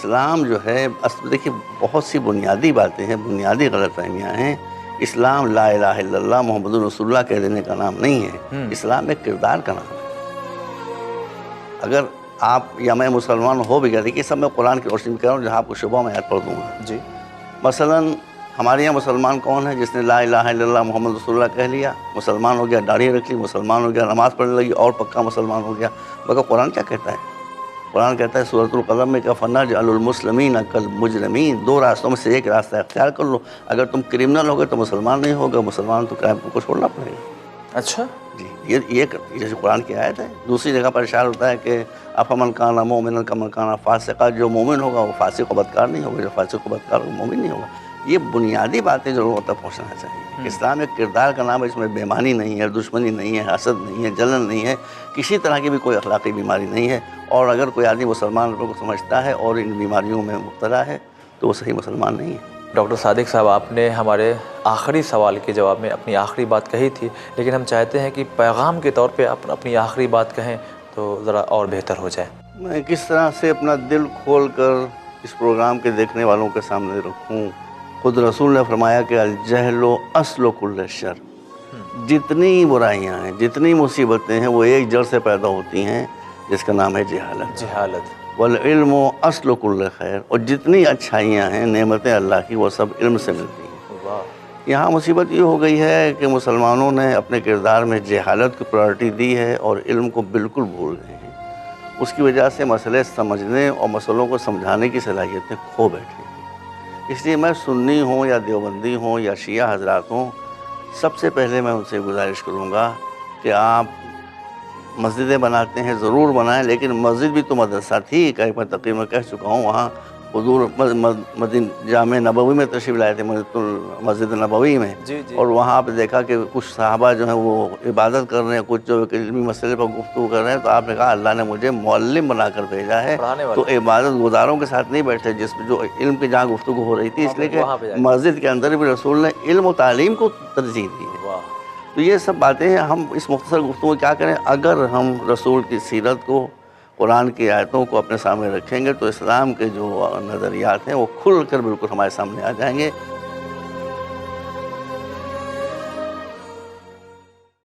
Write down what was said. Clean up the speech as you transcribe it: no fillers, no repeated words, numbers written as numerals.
اسلام جو ہے اصل دیکھیے بہت سی بنیادی باتیں ہیں، بنیادی غلط فہمیاں ہیں۔ اسلام لا الہ الا اللہ محمد رسول اللہ کہہ دینے کا نام نہیں ہے، اسلام ایک کردار کا نام ہے۔ اگر آپ یا میں مسلمان ہو بھی گیا، دیکھیے سب میں قرآن کی روشنی میں کہہ رہا ہوں، جہاں آپ کو شبہ میں آیت پڑھ دوں گا جی مثلاً ہمارے یہاں مسلمان کون ہے جس نے لا الہ الا اللہ محمد رسول اللہ کہہ لیا، مسلمان ہو گیا، داڑھی رکھ لی، مسلمان ہو گیا، نماز پڑھنے لگی اور پکا مسلمان ہو گیا۔ مگر قرآن کیا کہتا ہے؟ قرآن کہتا ہے سورۃ القلم میں کہ فَنَجْعَلُ الْمُسْلِمِينَ كَالْمُجْرِمِينَ، دو راستوں میں سے ایک راستہ اختیار کر لو، اگر تم کرمنل ہوگے تو مسلمان نہیں ہوگا، مسلمان تو کرائم کو چھوڑنا پڑے گا۔ اچھا جی یہ جیسے قرآن کی آیت ہے۔ دوسری جگہ پر اشارہ ہوتا ہے کہ افمن کان مؤمنا کمن کان فاسقا، جو مومن ہوگا وہ فاسق و بدکار نہیں ہوگا، جو فاسق و بدکار وہ مومن نہیں ہوگا۔ یہ بنیادی باتیں جو لوگوں تک پہنچنا چاہیے۔ اسلام ایک کردار کا نام ہے، اس میں بے ایمانی نہیں ہے، دشمنی نہیں ہے، حسد نہیں ہے، جلن نہیں ہے، کسی طرح کی بھی کوئی اخلاقی بیماری نہیں ہے۔ اور اگر کوئی آدمی مسلمان کو سمجھتا ہے اور ان بیماریوں میں مبتلا ہے تو وہ صحیح مسلمان نہیں ہے۔ ڈاکٹر صادق صاحب، آپ نے ہمارے آخری سوال کے جواب میں اپنی آخری بات کہی تھی، لیکن ہم چاہتے ہیں کہ پیغام کے طور پہ آپ اپنی آخری بات کہیں تو ذرا اور بہتر ہو جائے۔ میں کس طرح سے اپنا دل کھول کر اس پروگرام کے دیکھنے والوں کے سامنے رکھوں؟ خود رسول نے فرمایا کہ الجہل اصل کل شر، جتنی برائیاں ہیں، جتنی مصیبتیں ہیں، وہ ایک جڑ سے پیدا ہوتی ہیں جس کا نام ہے جہالت۔ والعلم اصل کل خیر، اور جتنی اچھائیاں ہیں، نعمتیں اللہ کی، وہ سب علم سے ملتی ہیں۔ یہاں مصیبت یہ ہو گئی ہے کہ مسلمانوں نے اپنے کردار میں جہالت کو پرائرٹی دی ہے اور علم کو بالکل بھول گئے ہیں۔ اس کی وجہ سے مسئلے سمجھنے اور مسئلوں کو سمجھانے کی صلاحیتیں کھو بیٹھے ہیں۔ اس لیے میں سنی ہوں یا دیوبندی ہوں یا شیعہ حضرات ہوں، سب سے پہلے میں ان سے گزارش کروں گا کہ آپ مسجدیں بناتے ہیں ضرور بنائیں، لیکن مسجد بھی تو مدرسہ تھی، کہ میں تقریر میں کہہ چکا ہوں۔ وہاں حضور جامع نبوی میں تشریف لائے تھے، مسجد نبوی میں، اور وہاں پہ دیکھا کہ کچھ صحابہ جو ہیں وہ عبادت کر رہے ہیں، کچھ جو علمی مسئلے پر گفتگو کر رہے ہیں، تو آپ نے کہا اللہ نے مجھے معلم بنا کر بھیجا ہے، تو عبادت گزاروں کے ساتھ نہیں بیٹھے جس میں جو علم کی جہاں گفتگو ہو رہی تھی، اس لیے کہ مسجد کے اندر بھی رسول نے علم و تعلیم کو ترجیح دی ہے۔ تو یہ سب باتیں ہیں۔ ہم اس مختصر گفتگو کیا کریں؟ اگر ہم رسول کی سیرت کو، قرآن کی آیتوں کو اپنے سامنے رکھیں گے تو اسلام کے جو نظریات ہیں وہ کھل کر بالکل ہمارے سامنے آ جائیں گے۔